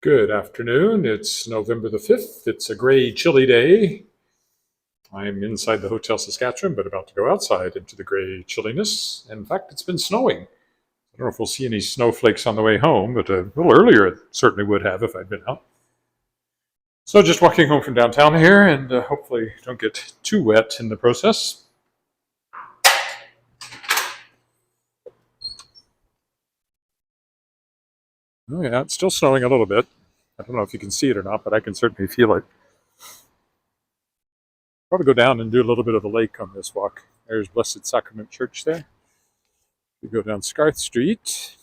Good afternoon. It's November the 5th. It's a gray, chilly day. I'm inside the Hotel Saskatchewan, but about to go outside into the gray chilliness. In fact, it's been snowing. I don't know if we'll see any snowflakes on the way home, but a little earlier it certainly would have if I'd been out. So just walking home from downtown here, and hopefully don't get too wet in the process. Oh yeah, it's still snowing a little bit. I don't know if you can see it or not, but I can certainly feel it. Probably go down and do a little bit of a lake on this walk. There's Blessed Sacrament Church there. We go down Scarth Street.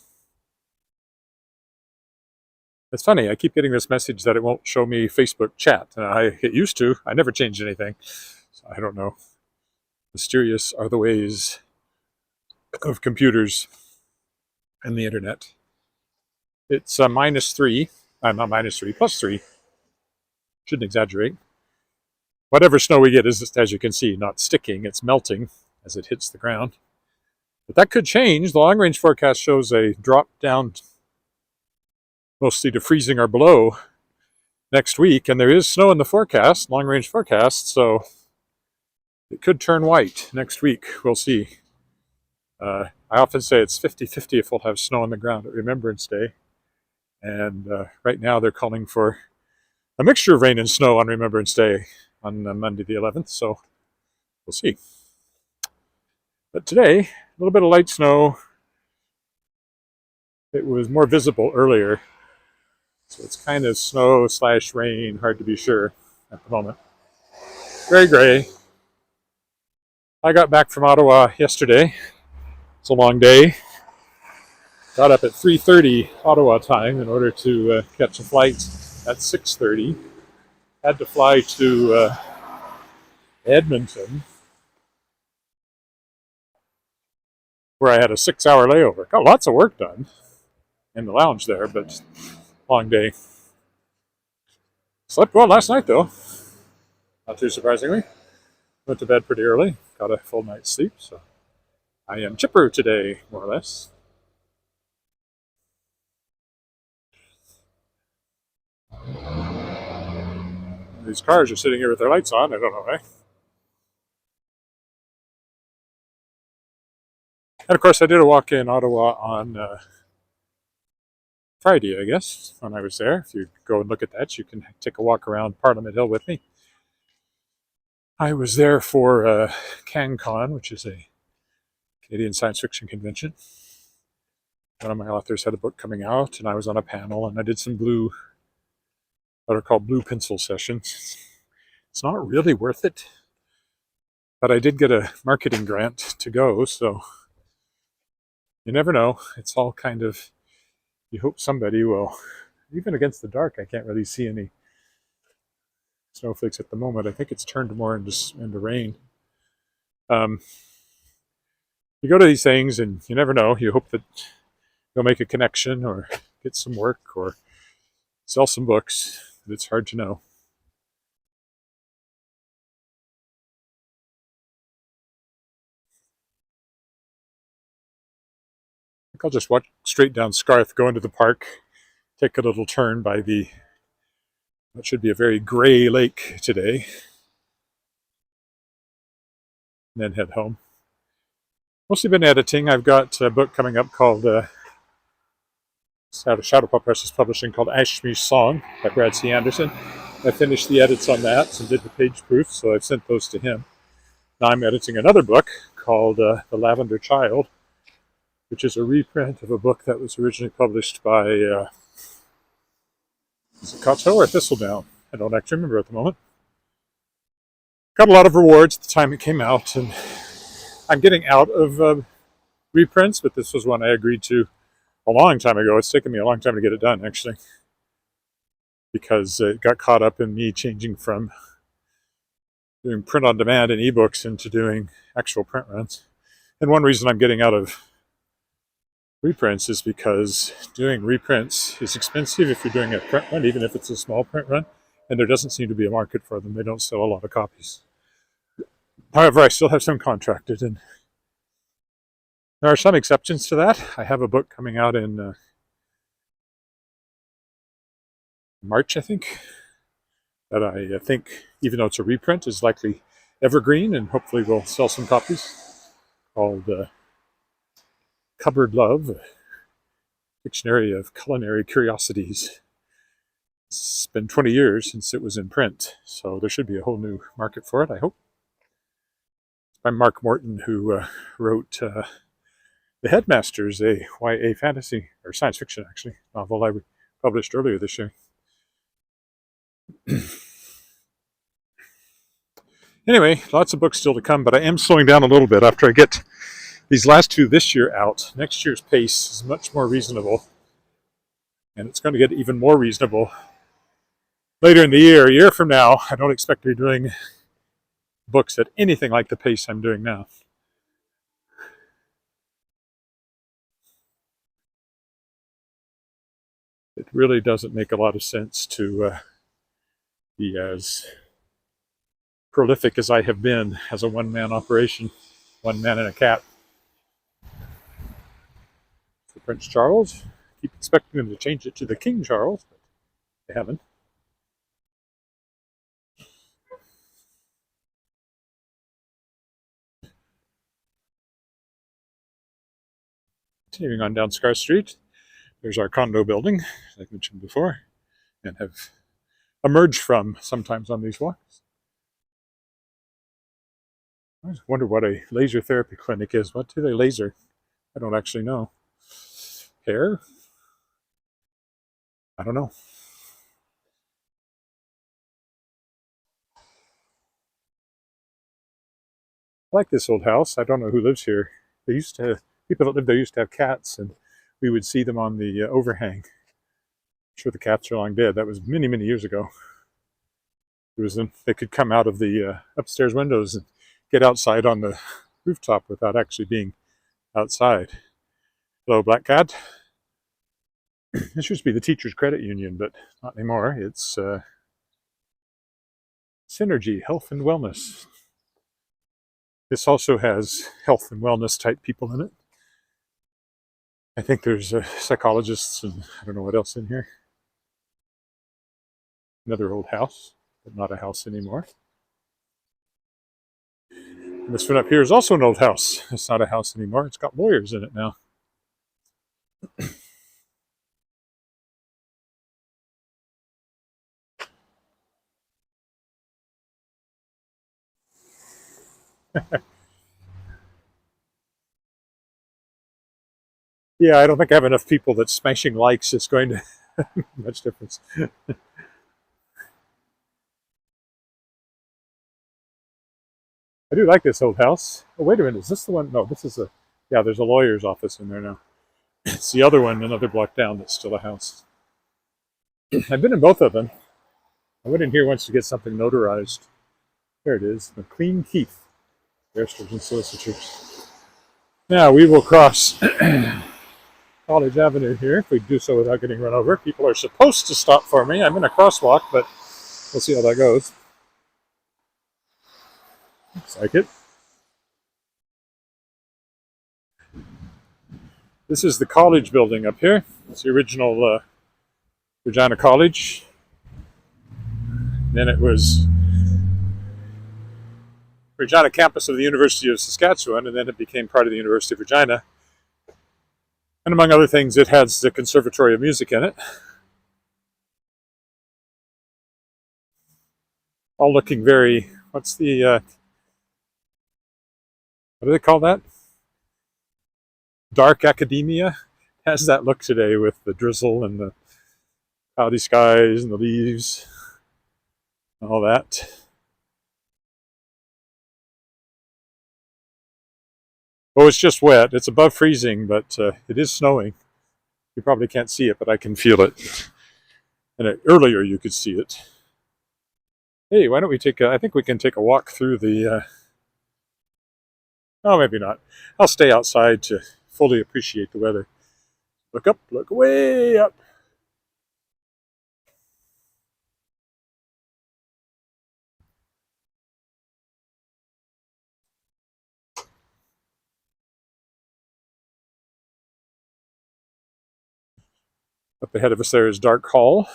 It's funny, I keep getting this message that it won't show me Facebook chat. It used to. I never changed anything. So I don't know. Mysterious are the ways of computers and the internet. It's -3. Not -3, +3. Shouldn't exaggerate. Whatever snow we get is, as you can see, not sticking. It's melting as it hits the ground. But that could change. The long-range forecast shows a drop down mostly to freezing or below next week. And there is snow in the forecast, long-range forecast, so it could turn white next week. We'll see. I often say it's 50-50 if we'll have snow on the ground at Remembrance Day. And right now they're calling for a mixture of rain and snow on Remembrance Day on Monday the 11th, so we'll see. But today, a little bit of light snow. It was more visible earlier, so it's kind of snow/rain, hard to be sure at the moment. Very gray. I got back from Ottawa yesterday. It's a long day. Got up at 3:30 Ottawa time in order to catch a flight at 6:30. Had to fly to Edmonton, where I had a 6-hour layover. Got lots of work done in the lounge there, but long day. Slept well last night, though. Not too surprisingly. Went to bed pretty early. Got a full night's sleep, so I am chipper today, more or less. These cars are sitting here with their lights on. I don't know why. And of course, I did a walk in Ottawa on Friday, I guess, when I was there. If you go and look at that, you can take a walk around Parliament Hill with me. I was there for CanCon, which is a Canadian science fiction convention. One of my authors had a book coming out, and I was on a panel, and I did some what are called blue pencil sessions. It's not really worth it, but I did get a marketing grant to go, so you never know. It's all kind of, you hope somebody will, even against the dark, I can't really see any snowflakes at the moment. I think it's turned more into rain. You go to these things and you never know. You hope that you'll make a connection or get some work or sell some books. But it's hard to know. I think I'll just walk straight down Scarth, go into the park, take a little turn by what should be a very gray lake today, and then head home. Mostly been editing. I've got a book coming up called Shadowpaw Press is publishing, called Ashme's Song by Brad C. Anderson. I finished the edits on that and did the page proofs, so I've sent those to him. Now I'm editing another book called The Lavender Child, which is a reprint of a book that was originally published by is it Cotto or Thistledown? I don't actually remember at the moment. Got a lot of rewards at the time it came out, and I'm getting out of reprints, but this was one I agreed to a long time ago. It's taken me a long time to get it done, actually, because it got caught up in me changing from doing print on demand and ebooks into doing actual print runs. And one reason I'm getting out of reprints is because doing reprints is expensive if you're doing a print run, even if it's a small print run, and there doesn't seem to be a market for them. They don't sell a lot of copies. However, I still have some contracted, and there are some exceptions to that. I have a book coming out in March, I think, that I think, even though it's a reprint, is likely evergreen and hopefully will sell some copies, called Cupboard Love, Dictionary of Culinary Curiosities. It's been 20 years since it was in print, so there should be a whole new market for it, I hope. It's by Mark Morton, who wrote The Headmasters, a YA fantasy, or science fiction, actually, novel I published earlier this year. Anyway, lots of books still to come, but I am slowing down a little bit after I get these last two this year out. Next year's pace is much more reasonable, and it's going to get even more reasonable later in the year. A year from now, I don't expect to be doing books at anything like the pace I'm doing now. It really doesn't make a lot of sense to be as prolific as I have been as a one-man operation, one man and a cat. For Prince Charles, keep expecting them to change it to the King Charles, but they haven't. Continuing on down Scar Street, there's our condo building, as I mentioned before, and have emerged from sometimes on these walks. I just wonder what a laser therapy clinic is. What do they laser? I don't actually know. Hair? I don't know. I like this old house. I don't know who lives here. They used to, people that lived there used to have cats, and we would see them on the overhang. I'm sure the cats are long dead. That was many, many years ago. It was they could come out of the upstairs windows and get outside on the rooftop without actually being outside. Hello, Black Cat. This used to be the Teachers Credit Union, but not anymore. It's Synergy Health and Wellness. This also has health and wellness type people in it. I think there's psychologists and I don't know what else in here. Another old house, but not a house anymore. And this one up here is also an old house. It's not a house anymore. It's got lawyers in it now. Yeah, I don't think I have enough people that smashing likes is going to make much difference. I do like this old house. Oh, wait a minute. Is this the one? No, this is a, yeah, there's a lawyer's office in there now. It's the other one, another block down, that's still a house. I've been in both of them. I went in here once to get something notarized. There it is, McLean Keith, barristers and solicitors. Now we will cross College Avenue here, if we do so without getting run over. People are supposed to stop for me. I'm in a crosswalk, but we'll see how that goes. Looks like it. This is the college building up here. It's the original Regina College. Then it was Regina campus of the University of Saskatchewan, and then it became part of the University of Regina. And among other things, it has the Conservatory of Music in it. All looking very, what's the, what do they call that? Dark academia. Has that look today with the drizzle and the cloudy skies and the leaves and all that. Oh, it's just wet. It's above freezing, but it is snowing. You probably can't see it, but I can feel it. And earlier you could see it. Hey, why don't we take I think we can take a walk through the, oh, maybe not. I'll stay outside to fully appreciate the weather. Look up, look way up. Up ahead of us there is Dark Hall.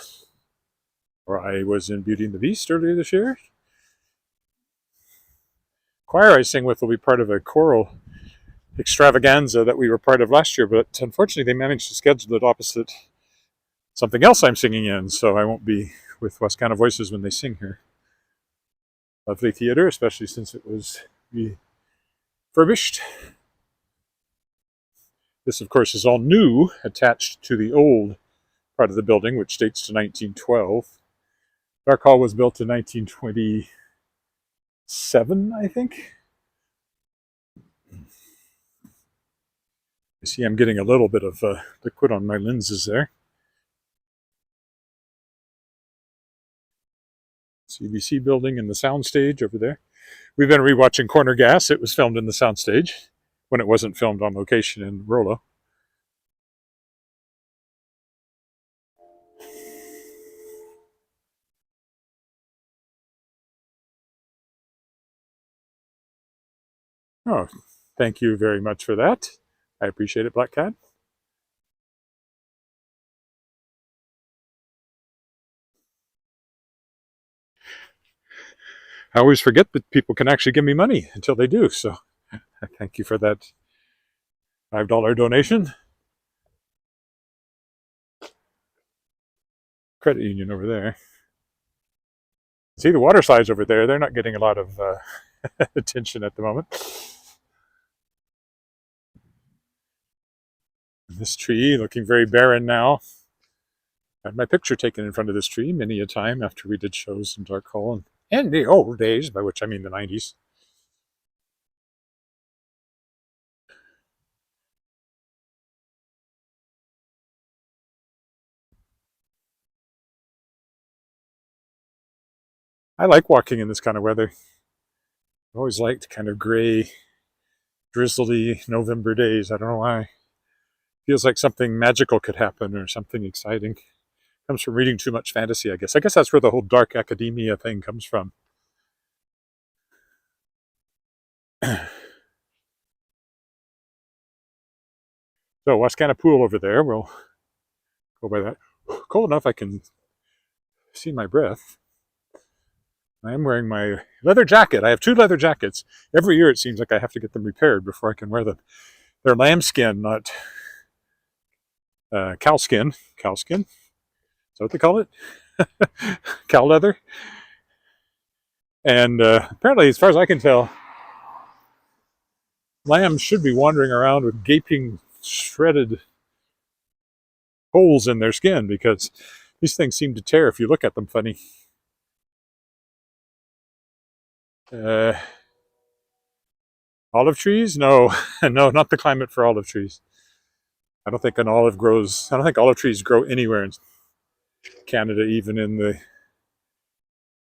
Or I was in Beauty and the Beast earlier this year. Choir I sing with will be part of a choral extravaganza that we were part of last year, but unfortunately they managed to schedule it opposite something else I'm singing in, so I won't be with Wascana Voices when they sing here. Lovely theater, especially since it was refurbished. This, of course, is all new, attached to the old part of the building, which dates to 1912. Dark Hall was built in 1927, I think. You see I'm getting a little bit of liquid on my lenses there. CBC building and the soundstage over there. We've been rewatching Corner Gas. It was filmed in the soundstage when it wasn't filmed on location in Rollo. Oh, thank you very much for that. I appreciate it, Black Cat. I always forget that people can actually give me money until they do, so I thank you for that $5 donation. Credit union over there. See the water slides over there, they're not getting a lot of attention at the moment. This tree looking very barren now. I had my picture taken in front of this tree many a time after we did shows in Dark Hall and the old days, by which I mean the 90s. I like walking in this kind of weather. I've always liked kind of gray, drizzly November days. I don't know why. Feels like something magical could happen or something exciting. Comes from reading too much fantasy, I guess. I guess that's where the whole dark academia thing comes from. So Wascana Pool over there. We'll go by that. Cold enough I can see my breath. I am wearing my leather jacket. I have 2 leather jackets. Every year it seems like I have to get them repaired before I can wear them. They're lambskin, not cowskin. Cowskin? Is that what they call it? Cow leather. And apparently, as far as I can tell, lambs should be wandering around with gaping, shredded holes in their skin because these things seem to tear if you look at them funny. Olive trees? No, no, not the climate for olive trees. I don't think olive trees grow anywhere in Canada, even in the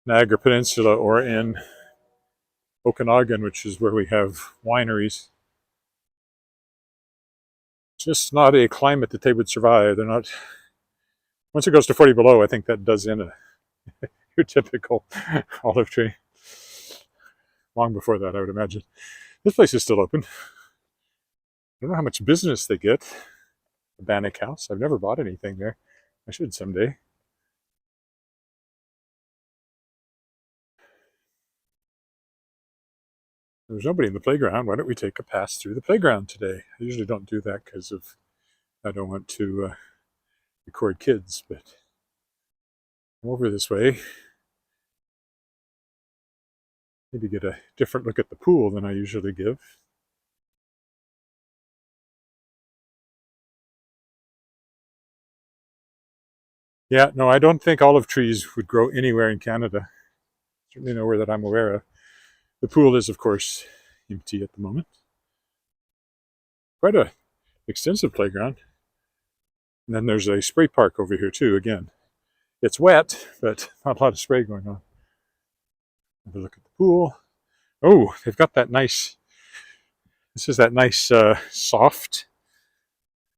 Niagara Peninsula or in Okanagan, which is where we have wineries. Just not a climate that they would survive. They're not. Once it goes to 40 below, I think that does in your typical olive tree. Long before that, I would imagine. This place is still open. I don't know how much business they get. The Bannock House. I've never bought anything there. I should someday. There's nobody in the playground. Why don't we take a pass through the playground today? I usually don't do that because I don't want to record kids, but I'm over this way. Maybe get a different look at the pool than I usually give. Yeah, no, I don't think olive trees would grow anywhere in Canada. Certainly nowhere that I'm aware of. The pool is, of course, empty at the moment. Quite a extensive playground. And then there's a spray park over here too, again. It's wet, but not a lot of spray going on. Have a look at the pool. Oh, they've got that nice, this is that nice soft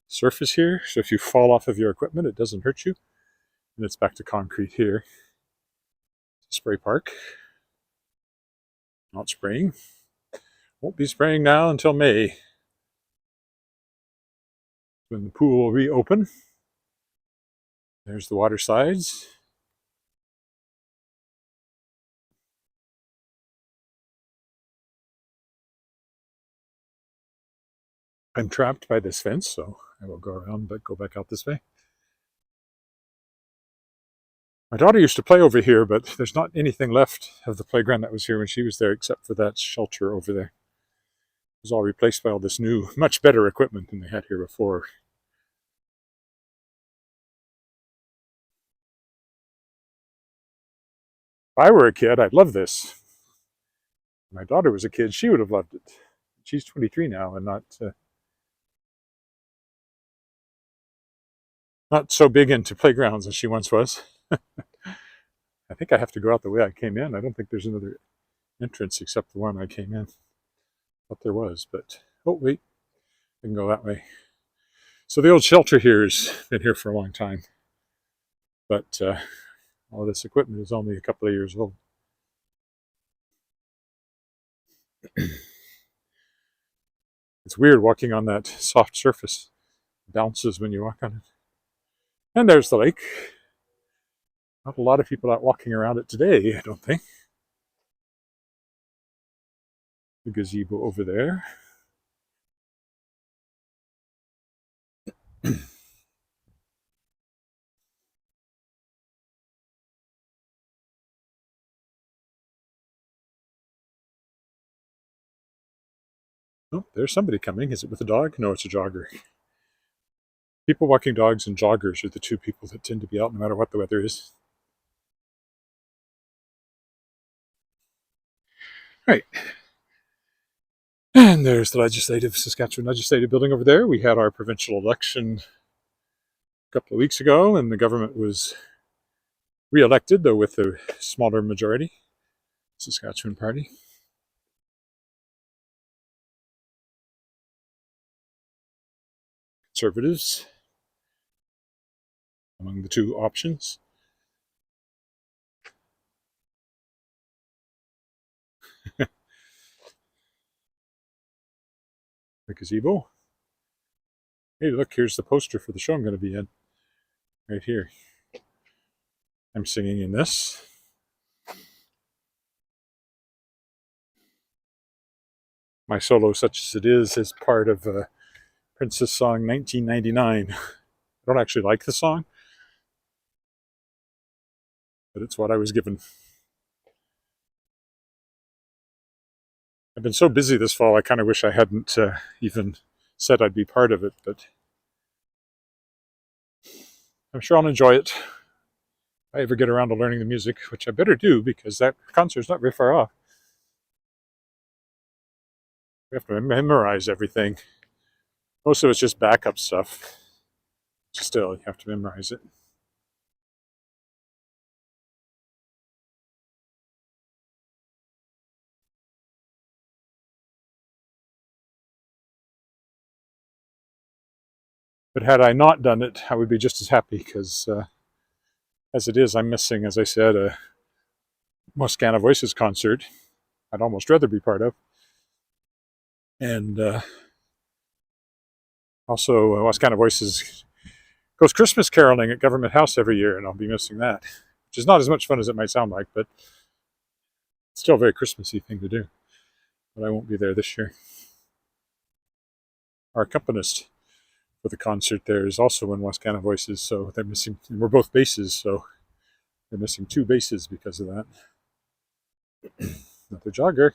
surface here. So if you fall off of your equipment, it doesn't hurt you. And it's back to concrete here. Spray park. Not spraying. Won't be spraying now until May, when the pool will reopen. There's the water slides. I'm trapped by this fence, so I will go around but go back out this way. My daughter used to play over here, but there's not anything left of the playground that was here when she was there except for that shelter over there. It was all replaced by all this new, much better equipment than they had here before. If I were a kid, I'd love this. If my daughter was a kid, she would have loved it. She's 23 now and not so big into playgrounds as she once was. I think I have to go out the way I came in. I don't think there's another entrance except the one I came in. Thought there was, but oh wait, I can go that way. So the old shelter here has been here for a long time, but all this equipment is only a couple of years old. It's weird walking on that soft surface. It bounces when you walk on it. And there's the lake. Not a lot of people out walking around it today, I don't think. The gazebo over there. Oh, there's somebody coming. Is it with a dog? No, it's a jogger. People walking dogs and joggers are the two people that tend to be out no matter what the weather is. Right. And there's the Saskatchewan Legislative Building over there. We had our provincial election a couple of weeks ago, and the government was re-elected, though with a smaller majority. Saskatchewan Party. Conservatives among the two options. The gazebo. Hey, look, here's the poster for the show I'm going to be in. Right here. I'm singing in this. My solo, such as it is part of Prince's song 1999. I don't actually like the song, but it's what I was given. I've been so busy this fall, I kind of wish I hadn't even said I'd be part of it, but I'm sure I'll enjoy it. If I ever get around to learning the music, which I better do because that concert's not very far off. We have to memorize everything. Most of it's just backup stuff. Still, you have to memorize it. But had I not done it, I would be just as happy because as it is, I'm missing, as I said, a Wascana Voices concert I'd almost rather be part of. And also, Wascana Voices goes Christmas caroling at Government House every year, and I'll be missing that, which is not as much fun as it might sound like, but it's still a very Christmassy thing to do. But I won't be there this year. Our accompanist for the concert there is also in Wascana Voices, so they're missing, and we're both basses, so they're missing two basses because of that. Another jogger.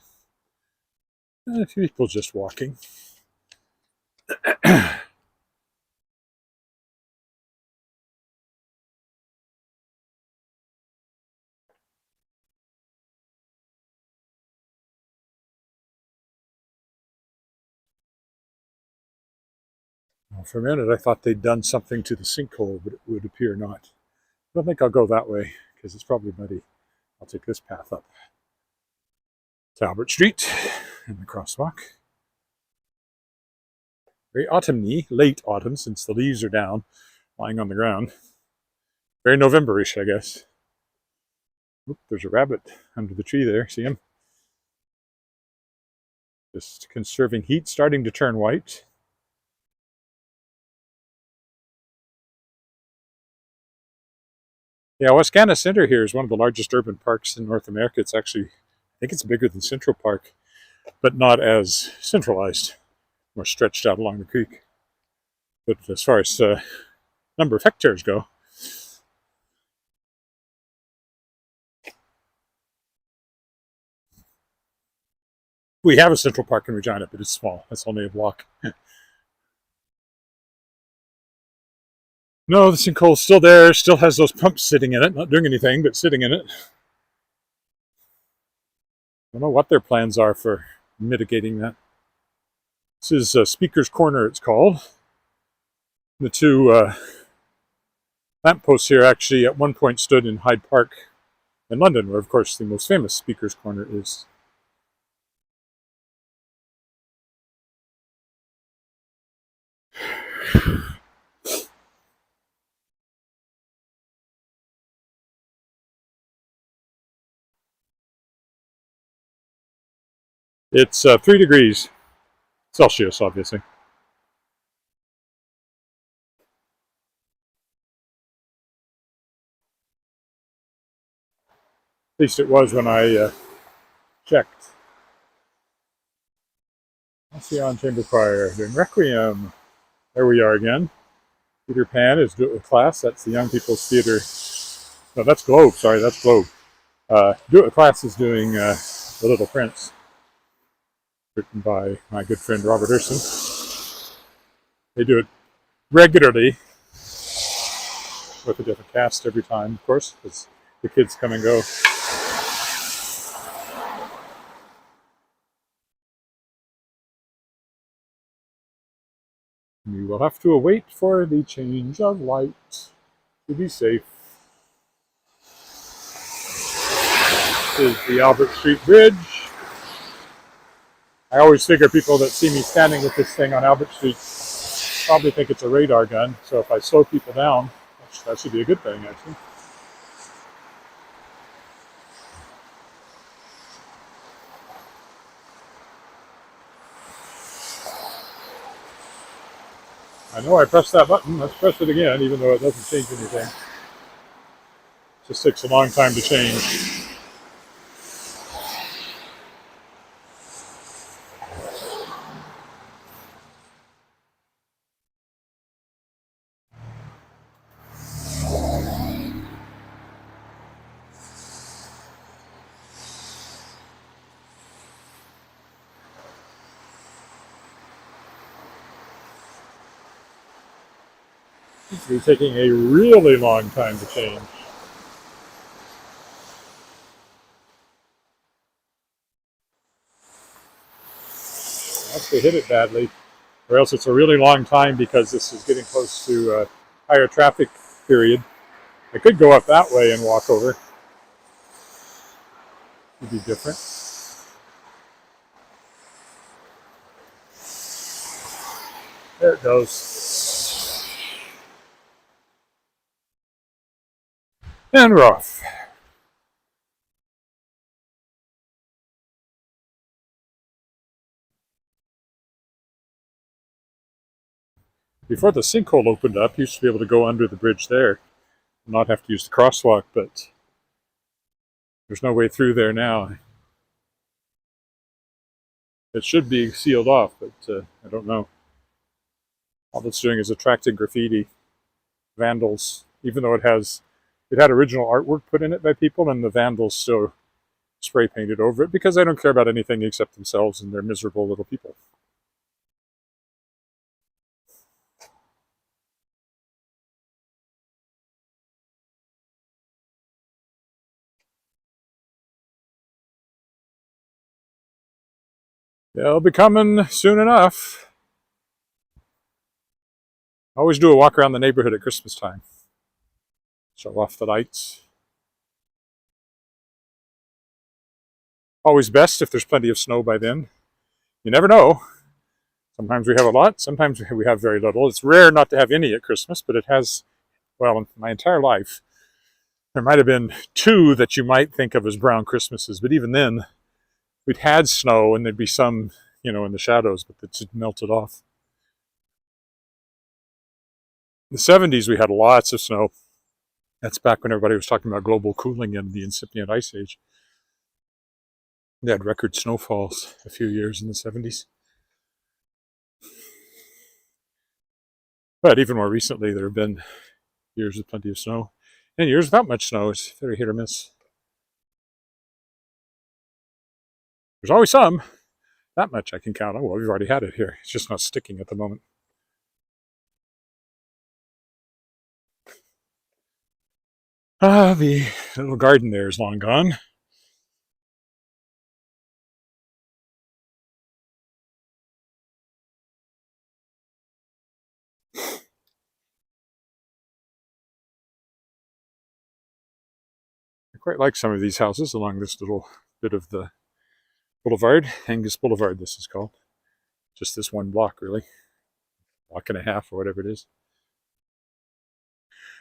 And a few people just walking. Well, for a minute, I thought they'd done something to the sinkhole, but it would appear not. I don't think I'll go that way because it's probably muddy. I'll take this path up to Albert Street and the crosswalk. Very autumny, late autumn since the leaves are down, lying on the ground. Very November-ish, I guess. Oop, there's a rabbit under the tree there. See him? Just conserving heat, starting to turn white. Yeah, Wascana Center here is one of the largest urban parks in North America. It's actually, I think it's bigger than Central Park, but not as centralized. more stretched out along the creek. But as far as number of hectares go, we have a central park in Regina, but it's small. It's only a block. No, the sinkhole's still there. Still has those pumps sitting in it, not doing anything, but sitting in it. I don't know what their plans are for mitigating that. This is Speaker's Corner, it's called. The two lampposts here actually at one point stood in Hyde Park in London, where, of course, the most famous Speaker's Corner is. It's 3 degrees Celsius, obviously. At least it was when I checked. Halcyon Chamber Choir doing Requiem. There we are again. Peter Pan is Do It With Class. That's the Young People's Theater. No, that's Globe. Sorry, that's Globe. Do It With Class is doing The Little Prince, written by my good friend Robert Urson. They do it regularly with a different cast every time, of course, because the kids come and go. You will have to await for the change of light to be safe. This is the Albert Street Bridge. I always figure people that see me standing with this thing on Albert Street probably think it's a radar gun, so if I slow people down, that should be a good thing, actually. I know I pressed that button. Let's press it again, even though it doesn't change anything. It just takes a long time to change. It's be taking a really long time to change. Unless they hit it badly, or else it's a really long time because this is getting close to a higher traffic period. I could go up that way and walk over. It would be different. There it goes. And we're off. Before the sinkhole opened up, you used to be able to go under the bridge there and not have to use the crosswalk, but there's no way through there now. It should be sealed off, but I don't know. All it's doing is attracting graffiti, vandals, even though it had original artwork put in it by people, and the vandals still spray painted over it because they don't care about anything except themselves and they're miserable little people. They'll be coming soon enough. I always do a walk around the neighborhood at Christmas time. Show off the lights. Always best if there's plenty of snow by then. You never know. Sometimes we have a lot, sometimes we have very little. It's rare not to have any at Christmas, but it has, well, in my entire life, there might have been 2 that you might think of as brown Christmases, but even then, we'd had snow and there'd be some, in the shadows, but it's melted off. In the 70s, we had lots of snow. That's back when everybody was talking about global cooling and the incipient ice age. They had record snowfalls a few years in the 70s. But even more recently, there have been years with plenty of snow and years without much snow. It's very hit or miss. There's always some. That much I can count on. Well, we've already had it here. It's just not sticking at the moment. The little garden there is long gone. I quite like some of these houses along this little bit of the boulevard. Angus Boulevard, this is called. Just this one block, really. Block and a half, or whatever it is.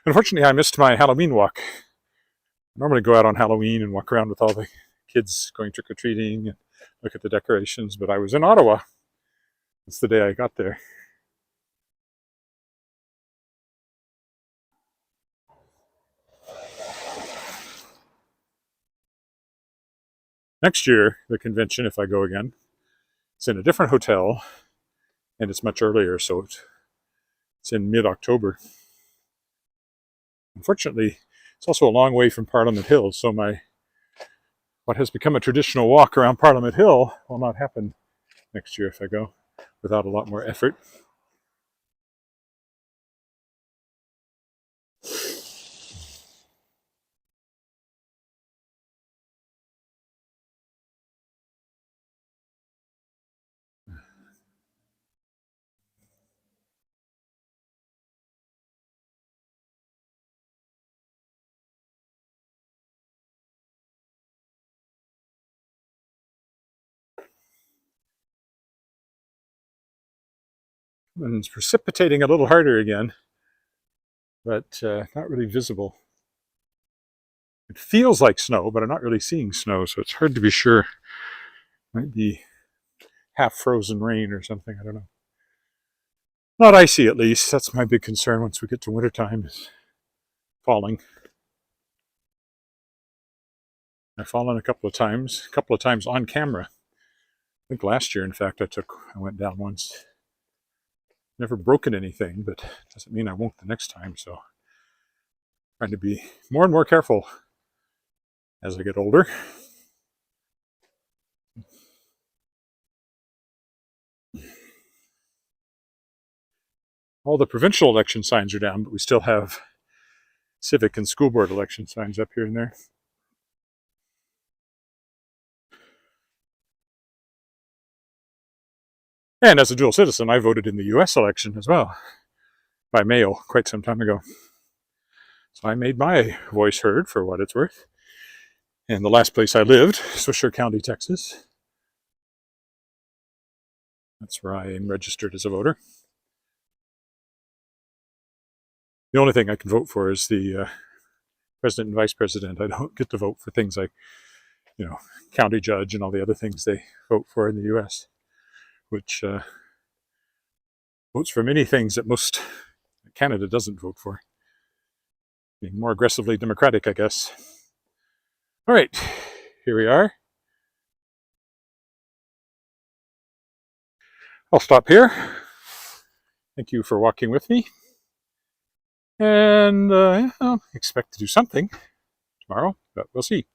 Unfortunately, I missed my Halloween walk. I normally go out on Halloween and walk around with all the kids going trick-or-treating and look at the decorations, but I was in Ottawa. It's the day I got there. Next year, the convention, if I go again, it's in a different hotel, and it's much earlier, so it's in mid-October. Unfortunately, it's also a long way from Parliament Hill, so what has become a traditional walk around Parliament Hill will not happen next year if I go without a lot more effort. And it's precipitating a little harder again, but not really visible. It feels like snow, but I'm not really seeing snow, so it's hard to be sure. It might be half frozen rain or something, I don't know. Not icy, at least. That's my big concern once we get to wintertime, is falling. I've fallen a couple of times on camera. I think last year, in fact, I went down once. Never broken anything, but doesn't mean I won't the next time, so trying to be more and more careful as I get older. All the provincial election signs are down, but we still have civic and school board election signs up here and there. And as a dual citizen, I voted in the US election as well, by mail, quite some time ago. So I made my voice heard for what it's worth. And the last place I lived, Swisher County, Texas. That's where I am registered as a voter. The only thing I can vote for is the president and vice president. I don't get to vote for things like, county judge and all the other things they vote for in the US, which votes for many things that most Canada doesn't vote for. Being more aggressively democratic, I guess. All right, here we are. I'll stop here. Thank you for walking with me. And I'll expect to do something tomorrow, but we'll see.